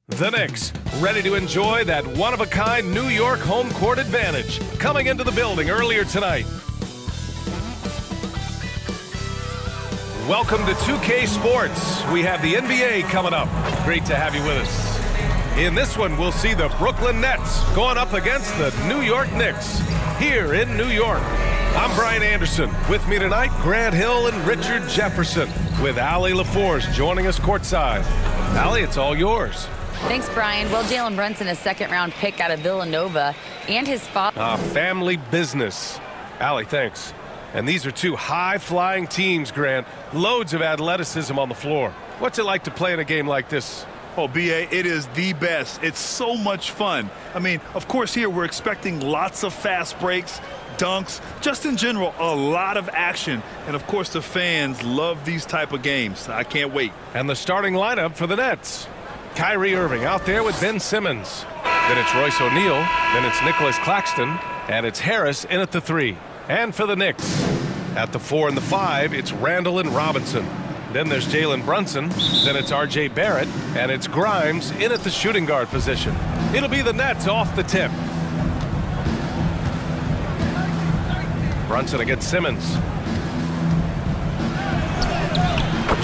The Knicks, ready to enjoy that one-of-a-kind New York home court advantage, coming into the building earlier tonight. Welcome to 2K Sports. We have the NBA coming up. Great to have you with us. In this one, we'll see the Brooklyn Nets going up against the New York Knicks here in New York. I'm Brian Anderson. With me tonight, Grant Hill and Richard Jefferson, with Allie LaForce joining us courtside. Allie, it's all yours. Thanks, Brian. Well, Jalen Brunson, a second-round pick out of Villanova, and his father. Family business. Allie, thanks. And these are two high-flying teams, Grant. Loads of athleticism on the floor. What's it like to play in a game like this? Oh, B.A., it is the best. It's so much fun. I mean, of course, here we're expecting lots of fast breaks, dunks, just in general, a lot of action. And, of course, the fans love these type of games. I can't wait. And the starting lineup for the Nets. Kyrie Irving out there with Ben Simmons. Then it's Royce O'Neal. Then it's Nicholas Claxton. And it's Harris in at the 3. And for the Knicks, at the 4 and the 5, it's Randall and Robinson. Then there's Jalen Brunson. Then it's R.J. Barrett. And it's Grimes in at the shooting guard position. It'll be the Nets off the tip. Brunson against Simmons.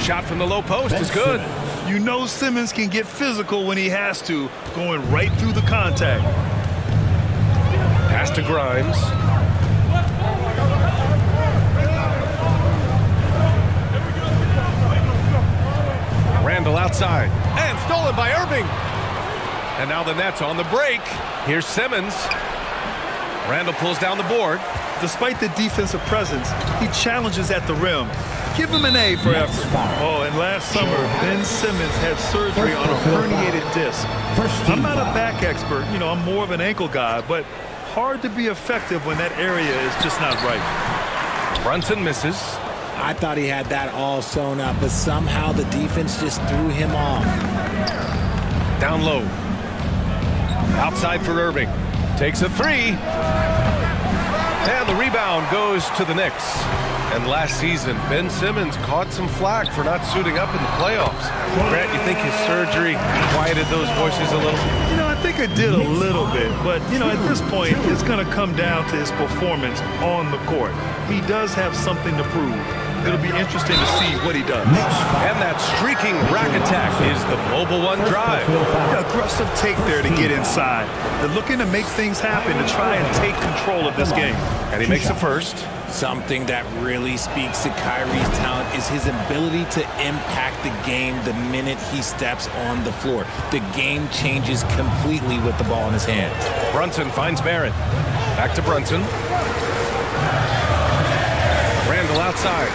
Shot from the low post is good. You know Simmons can get physical when he has to, going right through the contact. Pass to Grimes. Randall outside. And stolen by Irving. And now the Nets on the break. Here's Simmons. Randall pulls down the board. Despite the defensive presence, he challenges at the rim. Give him an A for effort. Oh, and last summer, Ben Simmons had surgery on a herniated disc. I'm not a back expert. You know, I'm more of an ankle guy, but hard to be effective when that area is just not right. Brunson misses. I thought he had that all sewn up, but somehow the defense just threw him off. Down low. Outside for Irving. Takes a 3. And the rebound goes to the Knicks. And last season, Ben Simmons caught some flack for not suiting up in the playoffs. Grant, you think his surgery quieted those voices a little? You know, I think it did a little bit. But, you know, at this point, it's going to come down to his performance on the court. He does have something to prove. It'll be interesting to see what he does. And that streaking rack attack is the mobile one drive. Aggressive take there to get inside. They're looking to make things happen to try and take control of this game. And he makes the first. Something that really speaks to Kyrie's talent is his ability to impact the game the minute he steps on the floor. The game changes completely with the ball in his hands. Brunson finds Barrett. Back to Brunson. Randall outside.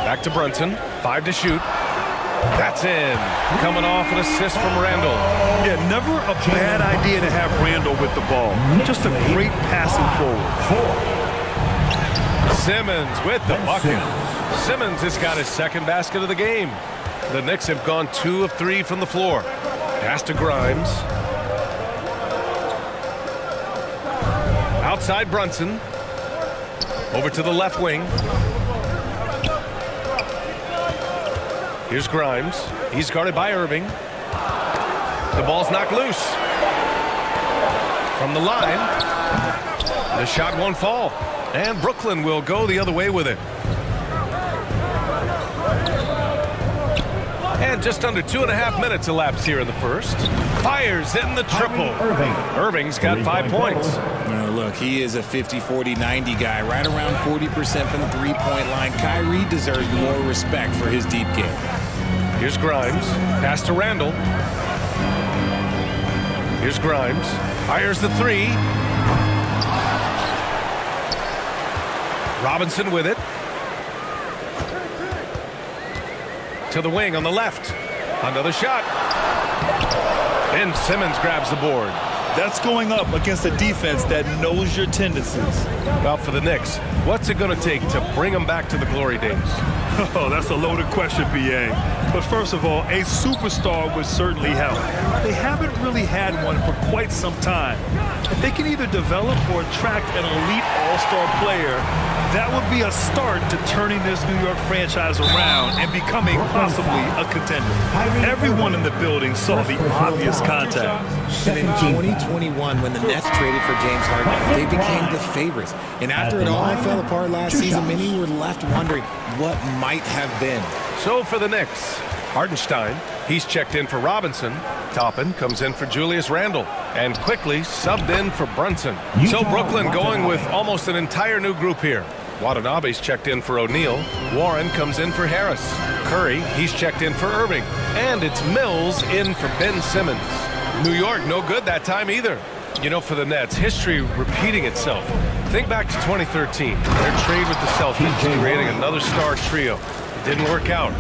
Back to Brunson. 5 to shoot. That's in. Coming off an assist from Randall. Yeah, never a bad idea to have Randall with the ball. Just a great passing forward. Simmons with the bucket. Simmons has got his second basket of the game. The Knicks have gone 2 of 3 from the floor. Pass to Grimes. Outside Brunson. Over to the left wing. Here's Grimes. He's guarded by Irving. The ball's knocked loose. From the line. The shot won't fall. And Brooklyn will go the other way with it. And just under 2.5 minutes elapsed here in the first. Fires in the triple. Irving's got 5 points. Look, he is a 50-40-90 guy, right around 40% from the three-point line. Kyrie deserves more respect for his deep game. Here's Grimes. Pass to Randall. Here's Grimes. Fires the 3. Robinson with it. To the wing on the left. Another shot. Ben Simmons grabs the board. That's going up against a defense that knows your tendencies. Well, for the Knicks, what's it going to take to bring them back to the glory days? Oh, that's a loaded question, B.A. But first of all, a superstar would certainly help. They haven't really had one for quite some time. If they can either develop or attract an elite all-star player, That would be a start to turning this New York franchise around and becoming possibly a contender. Everyone in the building saw the obvious contact. And in 2021, when the Nets traded for James Harden, they became the favorites. And after it all fell apart last season, many were left wondering what might have been. So for the Knicks, Hardenstein, he's checked in for Robinson. Toppin comes in for Julius Randle. And quickly subbed in for Brunson. So Brooklyn going with almost an entire new group here. Watanabe's checked in for O'Neal. Warren comes in for Harris. Curry, he's checked in for Irving. And it's Mills in for Ben Simmons. New York, no good that time either. You know, for the Nets, history repeating itself. Think back to 2013. Their trade with the Celtics, creating another star trio. It didn't work out.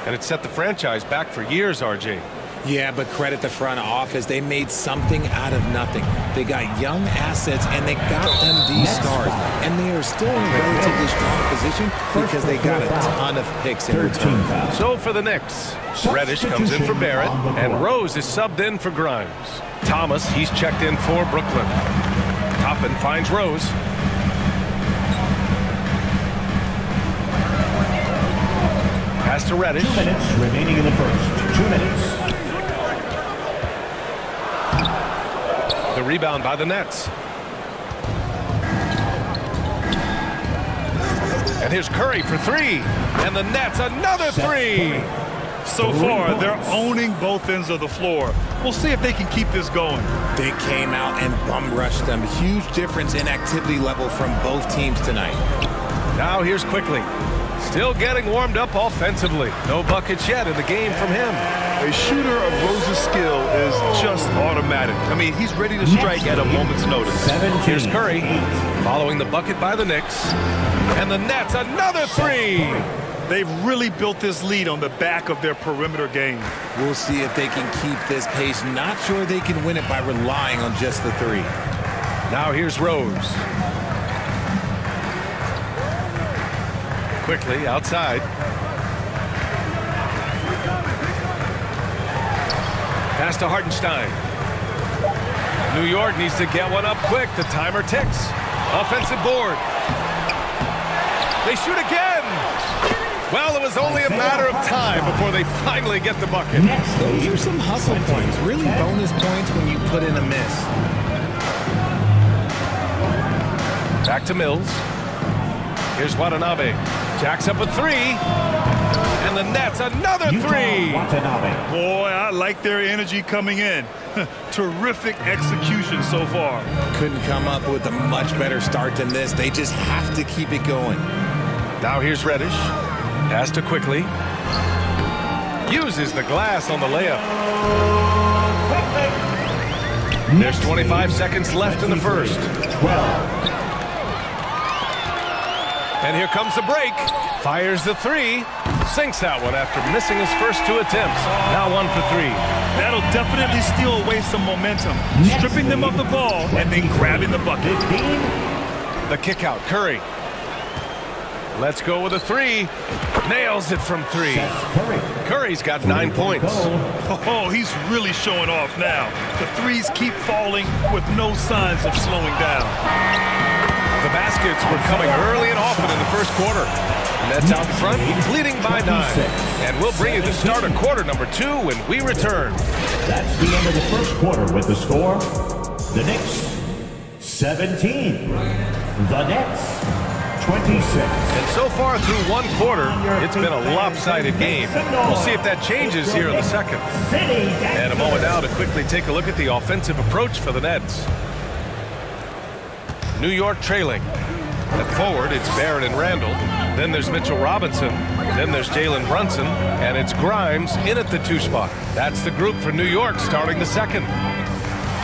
And it set the franchise back for years, RJ. Yeah, but credit the front office. They made something out of nothing. They got young assets, and they got them these stars. And they are still in a relatively strong position because they got a ton of picks in return. So for the Knicks, Reddish comes in for Barrett, and Rose is subbed in for Grimes. Thomas, he's checked in for Brooklyn. Toppin finds Rose. Pass to Reddish. 2 minutes remaining in the first. 2 minutes. The rebound by the Nets. And here's Curry for three. And the Nets, another three. So far, they're owning both ends of the floor. We'll see if they can keep this going. They came out and bum rushed them. Huge difference in activity level from both teams tonight. Now here's Quickly. Still getting warmed up offensively. No buckets yet in the game from him. A shooter of Rose's skill is just automatic. I mean, he's ready to strike at a moment's notice. Here's Curry following the bucket by the Knicks. And the Nets, another three. They've really built this lead on the back of their perimeter game. We'll see if they can keep this pace. Not sure they can win it by relying on just the three. Now here's Rose. Quickly outside. Pass to Hardenstein. New York needs to get one up quick. The timer ticks. Offensive board. They shoot again. Well, it was only a matter of time before they finally get the bucket. Those are some hustle points. Really bonus points when you put in a miss. Back to Mills. Here's Watanabe. Jacks up a three. And the Nets, another three. Boy, I like their energy coming in. Terrific execution so far. Couldn't come up with a much better start than this. They just have to keep it going. Now here's Reddish. Pass to Quickly. Uses the glass on the layup. There's 25 seconds left in the first. 12. And here comes the break. Fires the three. Sinks that one after missing his first two attempts. Now one for three. That'll definitely steal away some momentum. Stripping them of the ball and then grabbing the bucket. The kick out, Curry. Let's go with a three. Nails it from three. Curry's got 9 points. Oh, he's really showing off now. The threes keep falling with no signs of slowing down. The baskets were coming early and often in the first quarter. Nets out front, leading by 9. And we'll bring you the start of quarter number 2 when we return. That's the end of the first quarter with the score. The Knicks, 17. The Nets, 26. And so far through one quarter, it's been a lopsided game. We'll see if that changes here in the second. And a moment now to quickly take a look at the offensive approach for the Nets. New York trailing. At forward, it's Barrett and Randle. Then there's Mitchell Robinson. Then there's Jalen Brunson. And it's Grimes in at the 2 spot. That's the group for New York starting the second.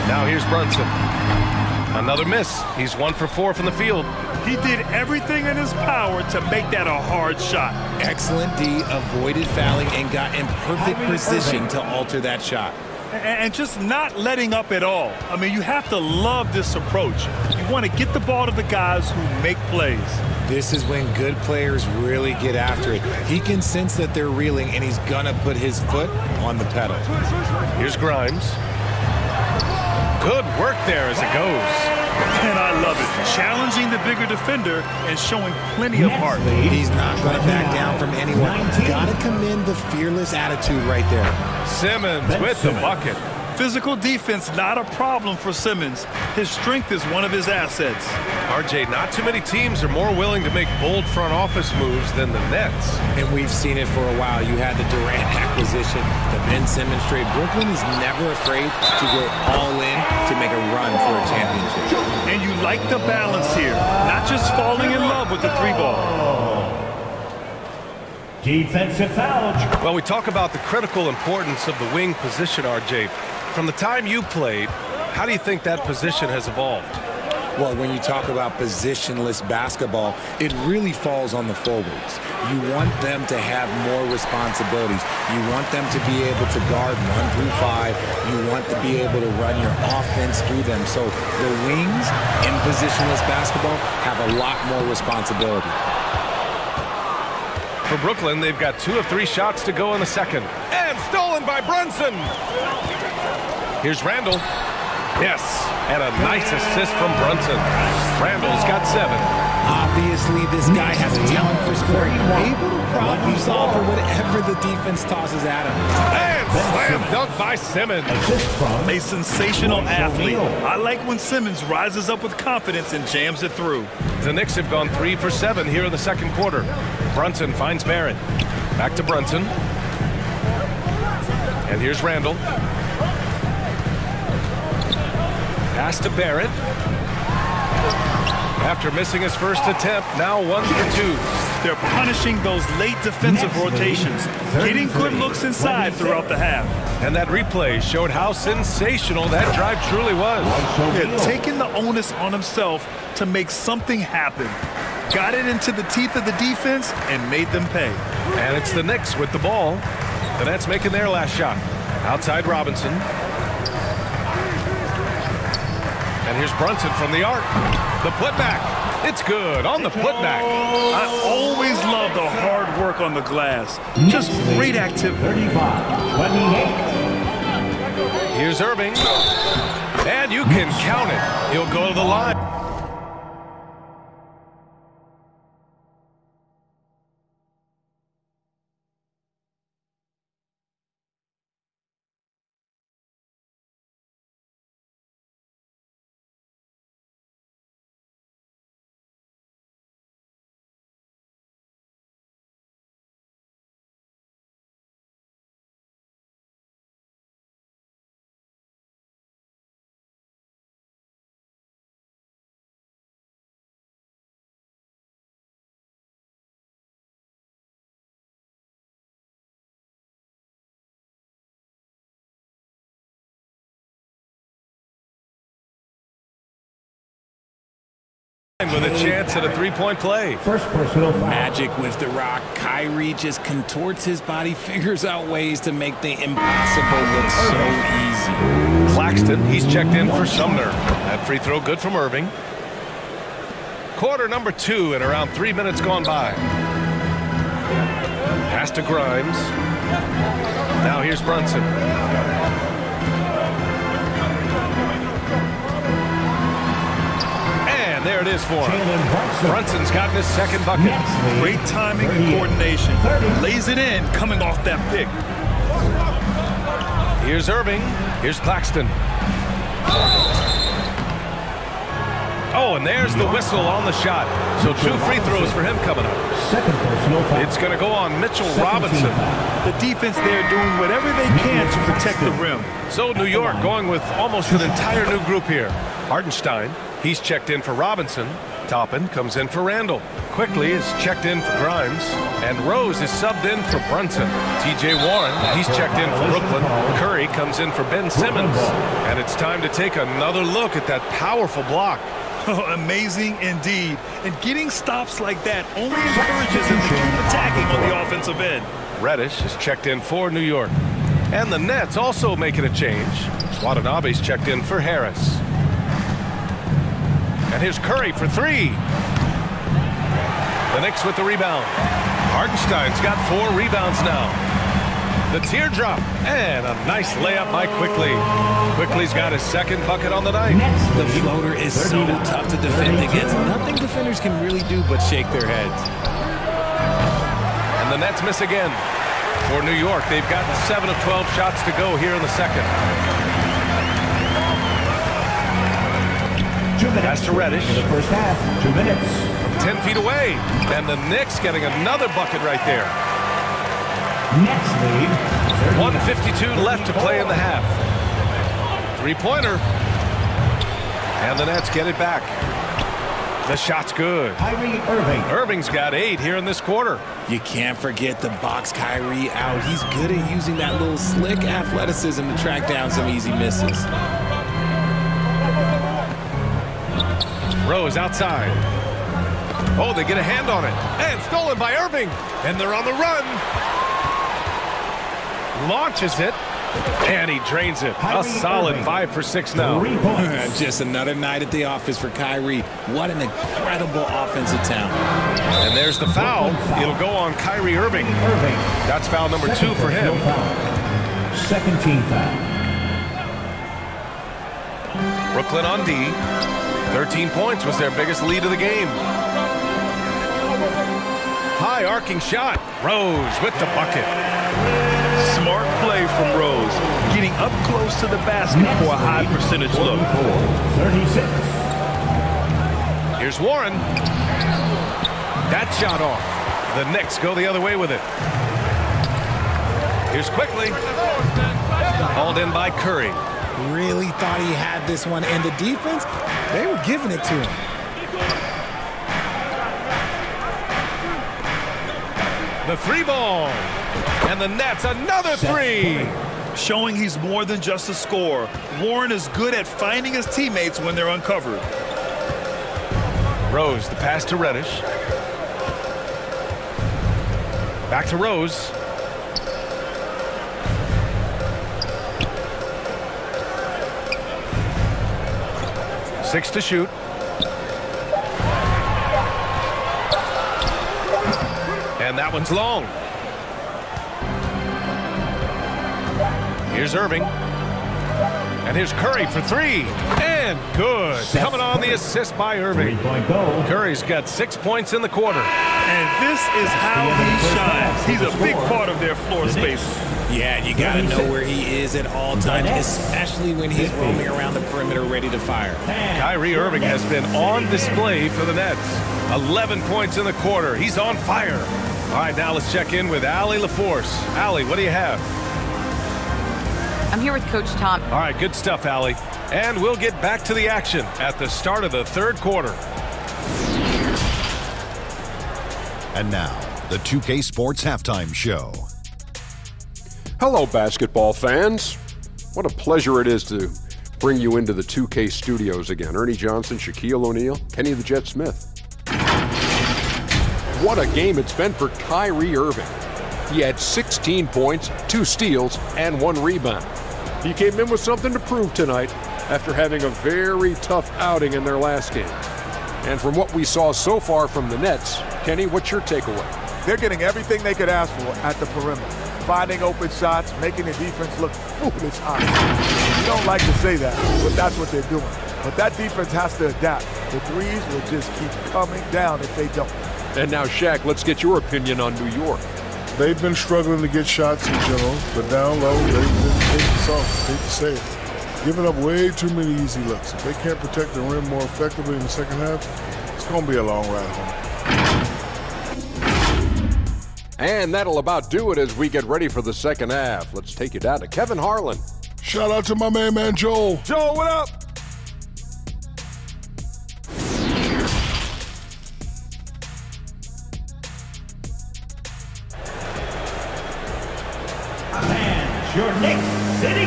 Now here's Brunson. Another miss. He's 1 for 4 from the field. He did everything in his power to make that a hard shot. Excellent D, avoided fouling, and got in perfect position to alter that shot. And just not letting up at all. I mean, you have to love this approach. You want to get the ball to the guys who make plays. This is when good players really get after it. He can sense that they're reeling, and he's going to put his foot on the pedal. Here's Grimes. Good work there as it goes. And I love it. Challenging the bigger defender and showing plenty of heart. He's not going to back down from anyone. Got to commend the fearless attitude right there. Simmons with the bucket. Physical defense, not a problem for Simmons. His strength is one of his assets. RJ, not too many teams are more willing to make bold front office moves than the Nets. And we've seen it for a while. You had the Durant acquisition, the Ben Simmons trade. Brooklyn is never afraid to go all in to make a run for a championship. And you like the balance here, not just falling in love with the three ball. Defensive foul. Well, we talk about the critical importance of the wing position, RJ. From the time you played, how do you think that position has evolved? Well, when you talk about positionless basketball, it really falls on the forwards. You want them to have more responsibilities. You want them to be able to guard 1 through 5. You want to be able to run your offense through them. So the wings in positionless basketball have a lot more responsibility. For Brooklyn, they've got 2 of 3 shots to go in the second. And stolen by Brunson. Here's Randall. Yes, and a nice assist from Brunson. Randall's got 7. Obviously, this guy has a talent for scoring. Able to problem solve for whatever the defense tosses at him. And slam dunk by Simmons. A sensational athlete. I like when Simmons rises up with confidence and jams it through. The Knicks have gone 3 for 7 here in the second quarter. Brunson finds Barrett. Back to Brunson. And here's Randall. Pass to Barrett. After missing his first attempt, now 1 for 2. They're punishing those late defensive rotations, getting good looks inside throughout the half. And that replay showed how sensational that drive truly was. Yeah, taking the onus on himself to make something happen. Got it into the teeth of the defense and made them pay. And it's the Knicks with the ball. The Nets making their last shot. Outside Robinson. And here's Brunson from the arc. The putback. It's good on the putback. I always love the hard work on the glass. Just great activity. 35-28. Here's Irving. And you can count it. He'll go to the line. With a chance at a three-point play. First personal foul. Magic with the rock. Kyrie just contorts his body, figures out ways to make the impossible look so easy. Claxton, he's checked in for Sumner. That free throw good from Irving. Quarter number 2 and around 3 minutes gone by. Pass to Grimes. Now here's Brunson. There it is for him. Brunson's gotten his second bucket. Great timing and coordination. Lays it in coming off that pick. Here's Irving. Here's Claxton. Oh, and there's the whistle on the shot. So 2 free throws for him coming up. Second personal foul. It's going to go on Mitchell Robinson. The defense there doing whatever they can to protect the rim. So New York going with almost an entire new group here. Hartenstein, he's checked in for Robinson. Toppin comes in for Randall. Quickly is checked in for Grimes. And Rose is subbed in for Brunson. TJ Warren, he's checked in for Brooklyn. Curry comes in for Ben Simmons. And it's time to take another look at that powerful block. Oh, amazing indeed. And getting stops like that only encourages them to keep attacking on the offensive end. Reddish is checked in for New York. And the Nets also making a change. Watanabe's checked in for Harris. And here's Curry for 3. The Knicks with the rebound. Hartenstein's got 4 rebounds now. The teardrop. And a nice layup by Quickly. Quickly's got his second bucket on the night. The floater is so tough to defend against. Nothing defenders can really do but shake their heads. And the Nets miss again. For New York, they've gotten 7 of 12 shots to go here in the second. Pass to Reddish. For the first half, 2 minutes. 10 feet away. And the Knicks getting another bucket right there. Nets lead. 1:52 left to play in the half. Three-pointer. And the Nets get it back. The shot's good. Kyrie Irving. Irving's got 8 here in this quarter. You can't forget the box Kyrie out. He's good at using that little slick athleticism to track down some easy misses. Rose outside. Oh, they get a hand on it. And stolen by Irving. And they're on the run. Launches it. And he drains it. A solid 5 for 6 now. Just another night at the office for Kyrie. What an incredible offensive talent. And there's the foul. It'll go on Kyrie Irving. That's foul number 2 for him. Second team foul. Brooklyn on D. 13 points was their biggest lead of the game. High arcing shot. Rose with the bucket. Smart play from Rose. Getting up close to the basket for a high percentage look. 36. Here's Warren. That shot off. The Knicks go the other way with it. Here's Quickly. Hauled in by Curry. Really thought he had this one, and the defense, they were giving it to him. The 3-ball. And the Nets, another 3. Showing he's more than just a scorer. Warren is good at finding his teammates when they're uncovered. Rose, the pass to Reddish. Back to Rose. Six to shoot. And that one's long. Here's Irving. And here's Curry for 3. And good. Coming on the assist by Irving. Curry's got 6 points in the quarter. And this is how he shines. He's a big part of their floor space. Yeah, you got to know where he is at all times, especially when he's roaming around the perimeter ready to fire. Kyrie Irving has been on display for the Nets. 11 points in the quarter. He's on fire. All right, now let's check in with Allie LaForce. Allie, what do you have? I'm here with Coach Tom. All right, good stuff, Allie. And we'll get back to the action at the start of the third quarter. And now, the 2K Sports Halftime Show. Hello, basketball fans. What a pleasure it is to bring you into the 2K studios again. Ernie Johnson, Shaquille O'Neal, Kenny the Jet Smith. What a game it's been for Kyrie Irving. He had 16 points, 2 steals, and 1 rebound. He came in with something to prove tonight after having a very tough outing in their last game. And from what we saw so far from the Nets, Kenny, what's your takeaway? They're getting everything they could ask for at the perimeter. Finding open shots, making the defense look foolish honest. You don't like to say that, but that's what they're doing. But that defense has to adapt. The threes will just keep coming down if they don't. And now, Shaq, let's get your opinion on New York. They've been struggling to get shots in general, but down low, they've been taking soft. Hate to say it. Giving up way too many easy looks. If they can't protect the rim more effectively in the second half, it's going to be a long ride home. And that'll about do it as we get ready for the second half. Let's take you down to Kevin Harlan. Shout out to my man Joel. Joel, what up?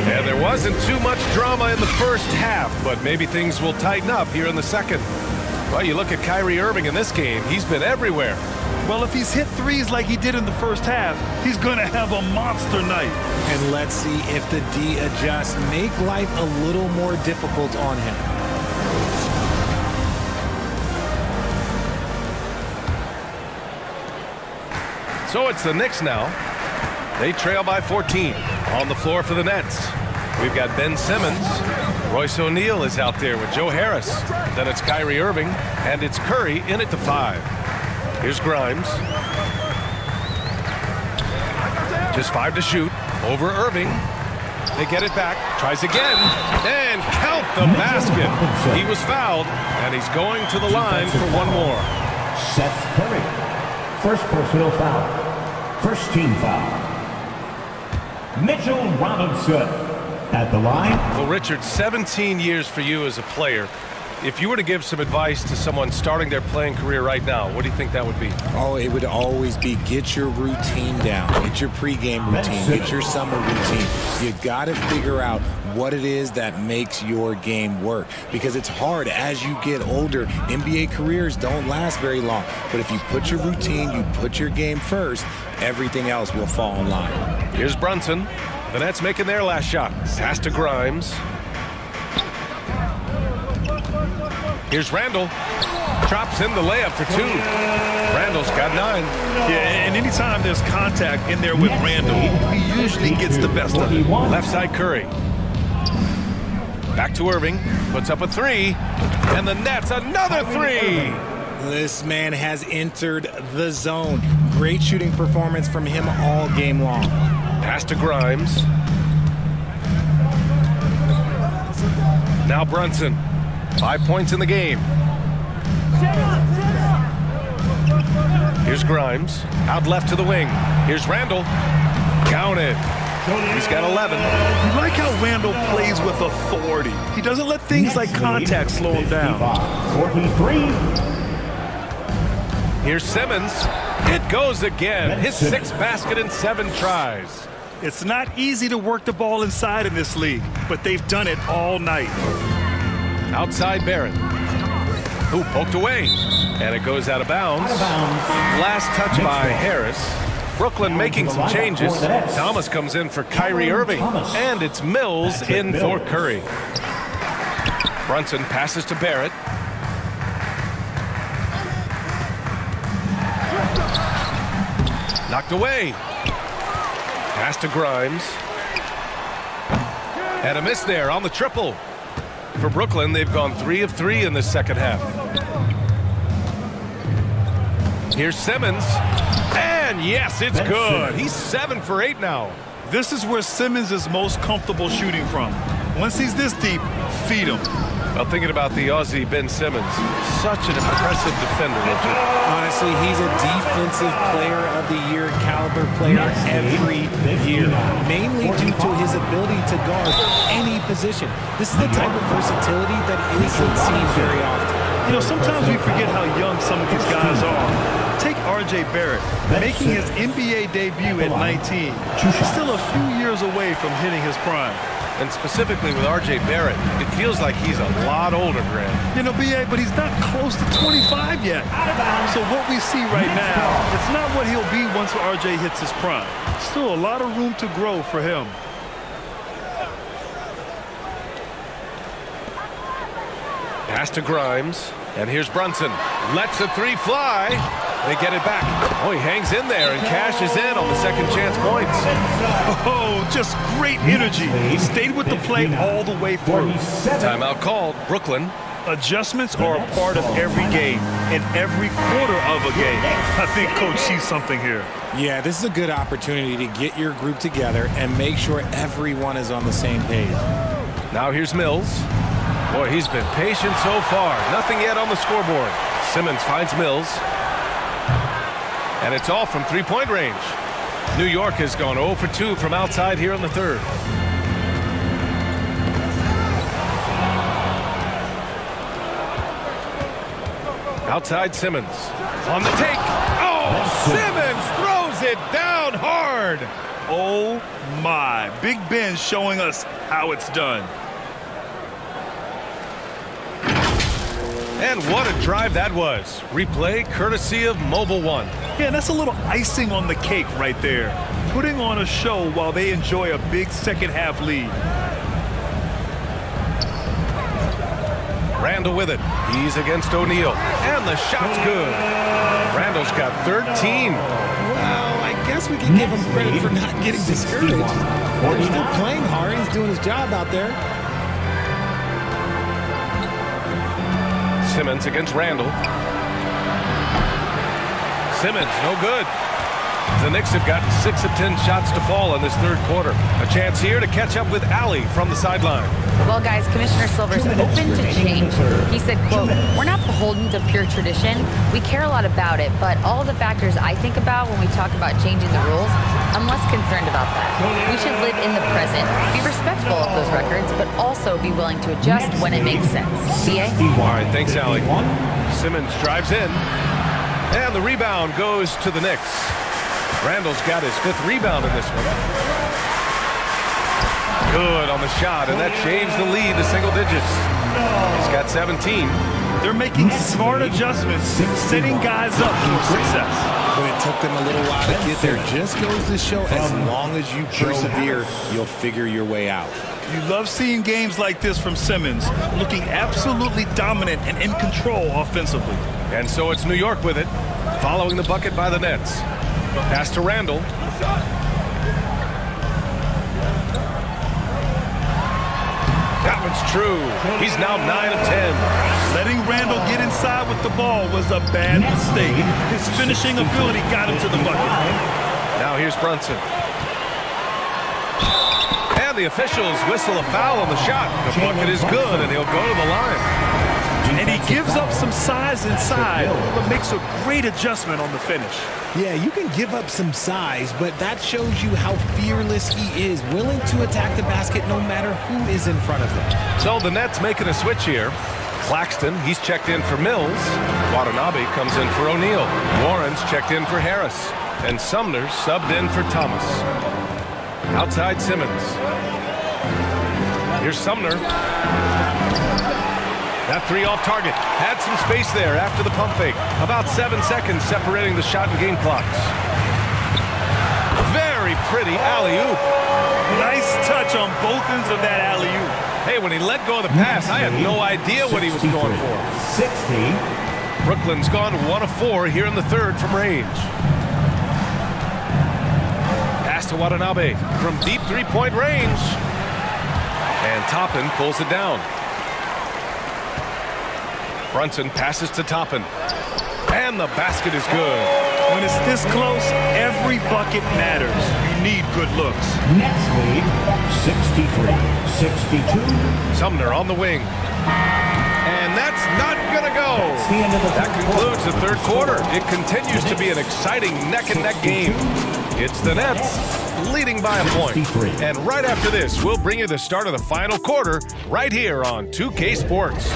And there wasn't too much drama in the first half, but maybe things will tighten up here in the second. Well, you look at Kyrie Irving in this game, he's been everywhere. Well, if he's hit threes like he did in the first half, he's going to have a monster night. And let's see if the D adjusts, make life a little more difficult on him. So it's the Knicks now. They trail by 14. On the floor for the Nets, we've got Ben Simmons. Royce O'Neal is out there with Joe Harris. Then it's Kyrie Irving, and it's Curry in at the 5. Here's Grimes. Just 5 to shoot. Over Irving. They get it back. Tries again. And count the basket. He was fouled, and he's going to the line for one more. Seth Curry. First personal foul. First team foul. Mitchell Robinson at the line. Well, Richard, 17 years for you as a player. If you were to give some advice to someone starting their playing career right now, what do you think that would be? Oh, it would always be get your routine down. Get your pregame routine. Get your summer routine. You got to figure out what it is that makes your game work. Because it's hard as you get older. NBA careers don't last very long. But if you put your routine, you put your game first, everything else will fall in line. Here's Brunson. The Nets making their last shot. Pass to Grimes. Here's Randall. Drops in the layup for 2. Randall's got 9. Yeah, and anytime there's contact in there with Randall, he usually gets the best of it. Left side Curry. Back to Irving. Puts up a 3. And the Nets another 3. This man has entered the zone. Great shooting performance from him all game long. Pass to Grimes. Now Brunson. 5 points in the game. Here's Grimes. Out left to the wing. Here's Randall. Counted. He's got 11. You like how Randall plays with authority. He doesn't let things like contact slow him down. 43. Here's Simmons. It goes again. His 6th basket in 7 tries. It's not easy to work the ball inside in this league, but they've done it all night. Outside Barrett. Who poked away. And it goes out of bounds. Last touch by Harris. Brooklyn making some changes. Thomas comes in for Kyrie Irving. And it's Mills in for Curry. Brunson passes to Barrett. Knocked away. Pass to Grimes. And a miss there on the triple. For Brooklyn, they've gone 3 of 3 in the second half. Here's Simmons. And yes, it's good. He's 7 for 8 now. This is where Simmons is most comfortable shooting from. Once he's this deep, feed him. Well, thinking about the Aussie Ben Simmons, such an impressive defender, Richard. Honestly, he's a defensive player of the year caliber player every year, mainly due to his ability to guard any position. This is the type of versatility that isn't seen very often. You know, sometimes we forget how young some of these guys are. Take R.J. Barrett, making his NBA debut at 19. He's still a few years away from hitting his prime. And specifically with R.J. Barrett, it feels like he's a lot older, Grant. You know, B.A., but he's not close to 25 yet. So what we see right now, it's not what he'll be once R.J. hits his prime. Still a lot of room to grow for him. Pass to Grimes. And here's Brunson. Lets a 3 fly. They get it back. Oh, he hangs in there and cashes in on the second chance points. Oh, just great energy. He stayed with the play all the way through. Timeout called. Brooklyn. Adjustments are a part of every game and every quarter of a game. I think Coach sees something here. Yeah, this is a good opportunity to get your group together and make sure everyone is on the same page. Now here's Mills. Boy, he's been patient so far. Nothing yet on the scoreboard. Simmons finds Mills. And it's all from three-point range. New York has gone 0 for 2 from outside here in the third. Outside Simmons. On the take. Oh, Simmons throws it down hard. Oh, my. Big Ben showing us how it's done. And what a drive that was. Replay courtesy of Mobile One. Yeah, that's a little icing on the cake right there. Putting on a show while they enjoy a big second half lead. Randall with it. He's against O'Neal. And the shot's good. Randall's got 13. Well, I guess guess we can give him credit for not getting discouraged. He's still playing hard. He's doing his job out there. Simmons against Randall. Simmons, no good. The Knicks have gotten 6 of 10 shots to fall in this third quarter. A chance here to catch up with Allie from the sideline. Well, guys, Commissioner Silver's open to change. He said, quote, "We're not beholden to pure tradition. We care a lot about it, but all the factors I think about when we talk about changing the rules, I'm less concerned about that. We should live in the present, be respectful of those records, but also be willing to adjust when it makes sense." BA? All right, thanks, Allie. Simmons drives in, and the rebound goes to the Knicks. Randall's got his 5th rebound in this one. Good on the shot, and that shaves the lead to single digits. He's got 17. They're making smart adjustments, setting guys up for success. But it took them a little while to get there. Just goes to show, as long as you persevere, you'll figure your way out. You love seeing games like this from Simmons, looking absolutely dominant and in control offensively. And so it's New York with it, following the bucket by the Nets. Pass to Randall. That one's true. He's now 9 of 10. Letting Randall get inside with the ball was a bad mistake. His finishing ability got him to the bucket. Now here's Brunson. And the officials whistle a foul on the shot. The bucket is good, and he'll go to the line. And he gives up some size inside, but makes a great adjustment on the finish. Yeah, you can give up some size, but that shows you how fearless he is, willing to attack the basket no matter who is in front of him. So the Nets making a switch here. Claxton, he's checked in for Mills. Watanabe comes in for O'Neal. Warren's checked in for Harris. And Sumner subbed in for Thomas. Outside Simmons. Here's Sumner. That 3 off target. Had some space there after the pump fake. About 7 seconds separating the shot and game clocks. Very pretty alley-oop. Nice touch on both ends of that alley-oop. Hey, when he let go of the pass, I had no idea what he was going for. 60. Brooklyn's gone 1 of 4 here in the third from range. Pass to Watanabe from deep 3-point range. And Toppin pulls it down. Brunson passes to Toppin. And the basket is good. When it's this close, every bucket matters. You need good looks. Nets lead 63-62. Sumner on the wing. And that's not going to go. That concludes the third quarter. It continues to be an exciting neck-and-neck game. It's the Nets leading by a point. And right after this, we'll bring you the start of the final quarter right here on 2K Sports.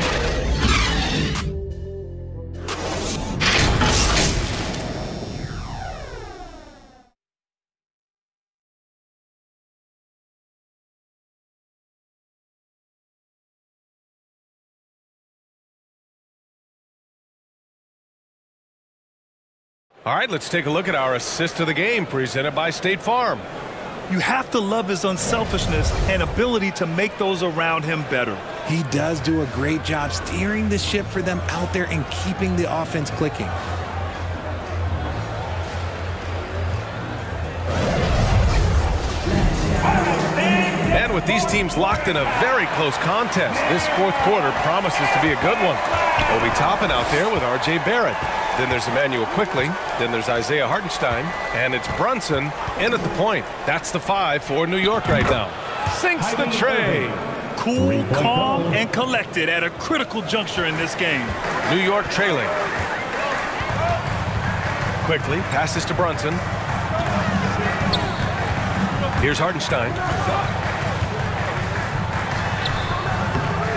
All right, let's take a look at our assist of the game presented by State Farm. You have to love his unselfishness and ability to make those around him better. He does do a great job steering the ship for them out there and keeping the offense clicking. And with these teams locked in a very close contest, this fourth quarter promises to be a good one. Obi Toppin out there with R.J. Barrett. Then there's Emmanuel Quickly. Then there's Isaiah Hartenstein. And it's Brunson in at the point. That's the 5 for New York right now. Sinks the tray. Cool, calm, and collected at a critical juncture in this game. New York trailing. Quickly passes to Brunson. Here's Hartenstein.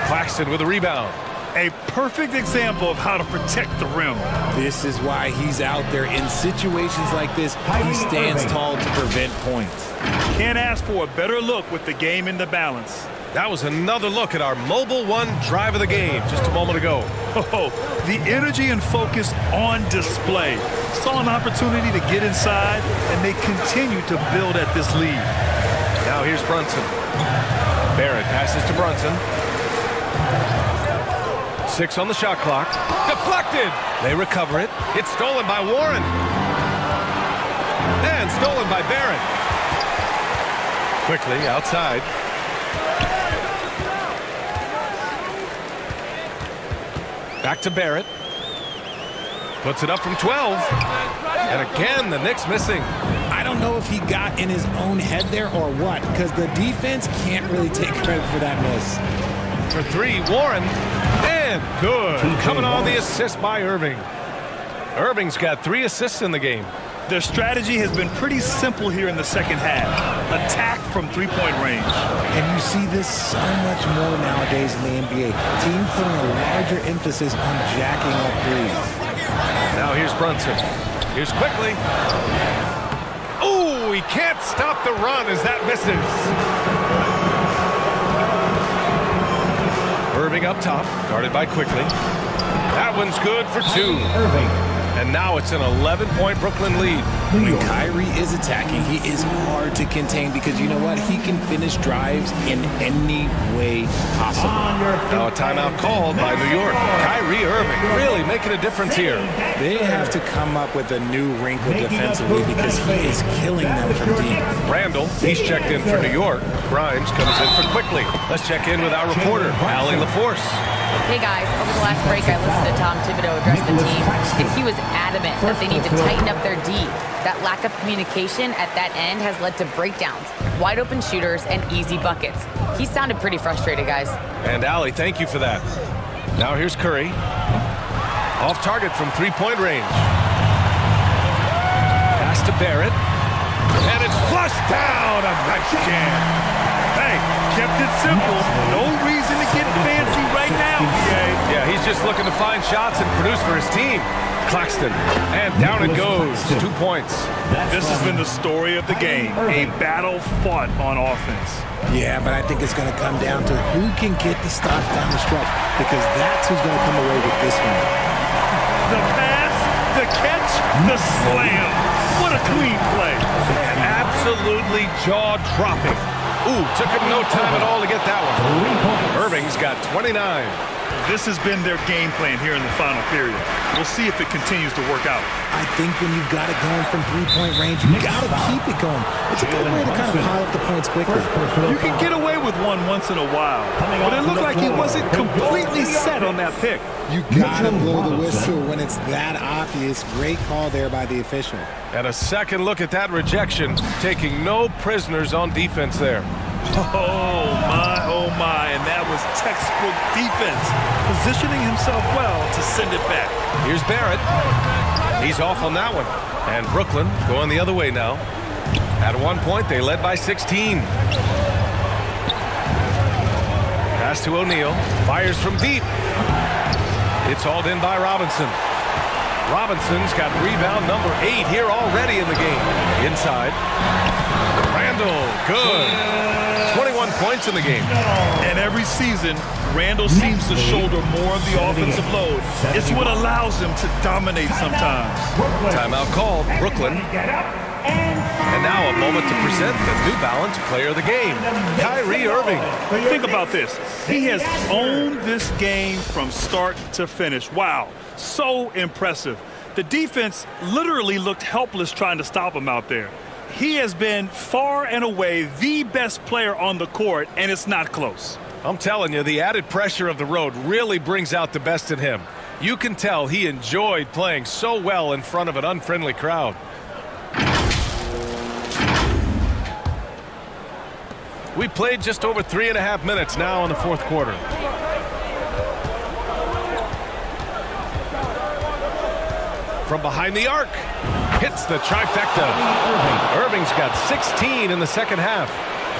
Claxton with a rebound. A perfect example of how to protect the rim. This is why he's out there in situations like this. He stands tall to prevent points. Can't ask for a better look with the game in the balance. That was another look at our Mobile One drive of the game just a moment ago. Oh, the energy and focus on display. Saw an opportunity to get inside, and they continue to build at this lead. Now here's Brunson. Barrett passes to Brunson. 6 on the shot clock. Deflected. They recover it. It's stolen by Warren. And stolen by Barrett. Quickly outside. Back to Barrett. Puts it up from 12. And again, the Knicks missing. I don't know if he got in his own head there or what, because the defense can't really take credit for that miss. For three, Warren. And good. Coming on the assist by Irving. Irving's got 3 assists in the game. Their strategy has been pretty simple here in the second half. Attack from three-point range. And you see this so much more nowadays in the NBA. Teams putting a larger emphasis on jacking up threes. Now here's Brunson. Here's Quickly. Oh, he can't stop the run as that misses. Irving up top, guarded by Quickly. That one's good for 2. Irving. And now it's an 11-point Brooklyn lead. When Kyrie is attacking, he is hard to contain because you know what? He can finish drives in any way possible. Now a timeout called by New York. Kyrie Irving really making a difference here. They have to come up with a new wrinkle defensively because he is killing them from deep. Randall, he's checked in for New York. Grimes comes in for Quickly. Let's check in with our reporter, Allie LaForce. Hey guys, over the last break I listened to Tom Thibodeau address the team, and he was adamant that they need to tighten up their D. That lack of communication at that end has led to breakdowns, wide open shooters, and easy buckets. He sounded pretty frustrated, guys. And Allie, thank you for that. Now here's Curry. Off target from three-point range. Pass to Barrett. And it's flushed down. A nice jam. Hey, kept it simple. No reason to get fancy right now, PA. Yeah, he's just looking to find shots and produce for his team. Claxton. And down it goes. 2 points. This has been the story of the game. A battle fought on offense. Yeah, but I think it's going to come down to who can get the stops down the stretch because that's who's going to come away with this one. The pass, the catch, the slam. What a clean play. Absolutely jaw-dropping. Ooh, took him no time at all to get that one. Irving's got 29. This has been their game plan here in the final period. We'll see if it continues to work out. I think when you've got it going from three-point range, you got to keep it going. It's a good way to kind of pile up the points quickly. You can get away with one once in a while, but it looked like he wasn't completely set on that pick. You got to blow the whistle when it's that obvious. Great call there by the official. And a second look at that rejection, taking no prisoners on defense there. Oh my, and that was textbook defense. Positioning himself well to send it back. Here's Barrett. He's off on that one. And Brooklyn going the other way now. At one point, they led by 16. Pass to O'Neal. Fires from deep. It's hauled in by Robinson. Robinson's got rebound number 8 here already in the game. Inside. Randall, good. 21 points in the game. And every season, Randall seems to shoulder more of the offensive load. It's what allows him to dominate sometimes. Timeout called, Brooklyn. And now a moment to present the New Balance Player of the Game, Kyrie Irving. Think about this. He has owned this game from start to finish. Wow, so impressive. The defense literally looked helpless trying to stop him out there. He has been far and away the best player on the court, and it's not close. I'm telling you, the added pressure of the road really brings out the best in him. You can tell he enjoyed playing so well in front of an unfriendly crowd. We played just over 3.5 minutes now in the fourth quarter. From behind the arc, hits the trifecta. Irving's got 16 in the second half.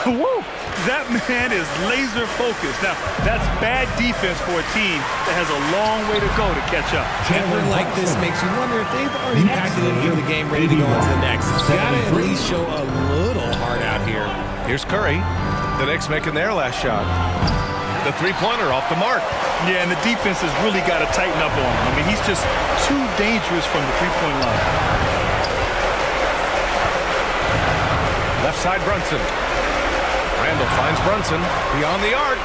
Woo! That man is laser focused. Now, that's bad defense for a team that has a long way to go to catch up. Effort like this makes you wonder if they've already packed it in for the game, ready to go into the next. Got to at least show a little heart out here. Here's Curry. The Knicks making their last shot. The three-pointer off the mark. Yeah, and the defense has really got to tighten up on him. I mean, he's just too dangerous from the three-point line. Left side, Brunson. Randall finds Brunson beyond the arc.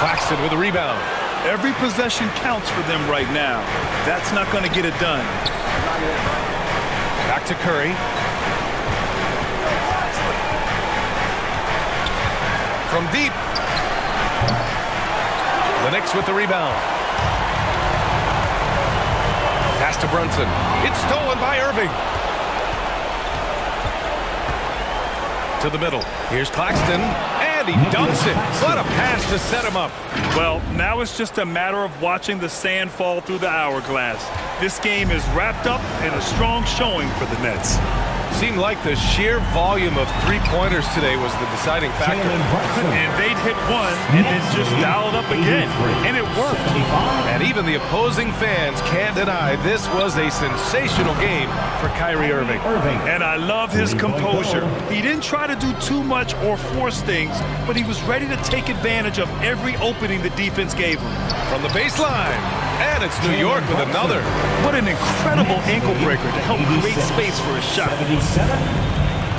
Claxton with a rebound. Every possession counts for them right now. That's not going to get it done. Back to Curry. from deep. The Knicks with the rebound. Pass to Brunson. It's stolen by Irving. To the middle. Here's Claxton. And he dunks it. What a pass to set him up. Well, now it's just a matter of watching the sand fall through the hourglass. This game is wrapped up in a strong showing for the Nets. Seemed like the sheer volume of three-pointers today was the deciding factor. And they'd hit one and then just dial it up again. And it worked. And even the opposing fans can't deny this was a sensational game for Kyrie Irving. And I love his composure. He didn't try to do too much or force things, but he was ready to take advantage of every opening the defense gave him. From the baseline. And it's New York with another. What an incredible ankle breaker to help create space for a shot.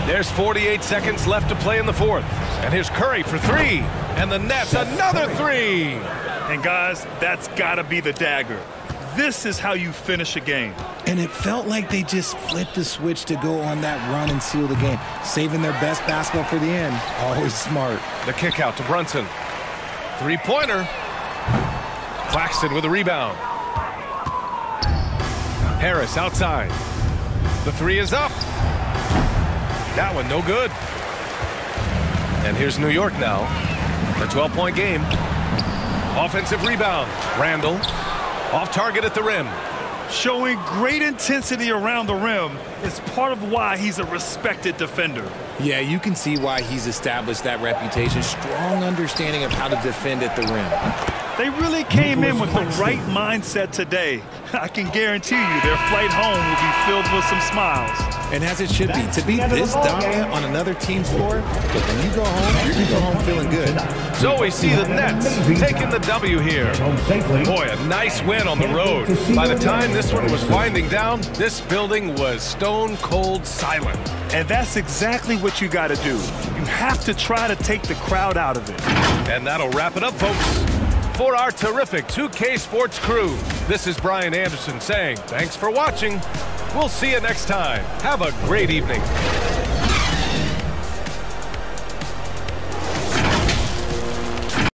There's 48 seconds left to play in the fourth. And here's Curry for three. And the Nets, another three. And guys, that's got to be the dagger. This is how you finish a game. And it felt like they just flipped the switch to go on that run and seal the game, saving their best basketball for the end. Always smart. The kick out to Brunson. Three-pointer. Claxton with a rebound. Harris outside. The three is up. That one no good. And here's New York now. A 12-point game. Offensive rebound. Randall. Off target at the rim. Showing great intensity around the rim is part of why he's a respected defender. Yeah, you can see why he's established that reputation. Strong understanding of how to defend at the rim. They really came in with the right mindset today. I can guarantee you their flight home will be filled with some smiles. And as it should be, to be this dominant on another team's floor, but when you go home, you're going to go home feeling good. So we see the Nets taking the W here. Boy, a nice win on the road. By the time this one was winding down, this building was stone cold silent. And that's exactly what you got to do. You have to try to take the crowd out of it. And that'll wrap it up, folks. For our terrific 2K Sports crew, this is Brian Anderson saying thanks for watching. We'll see you next time. Have a great evening.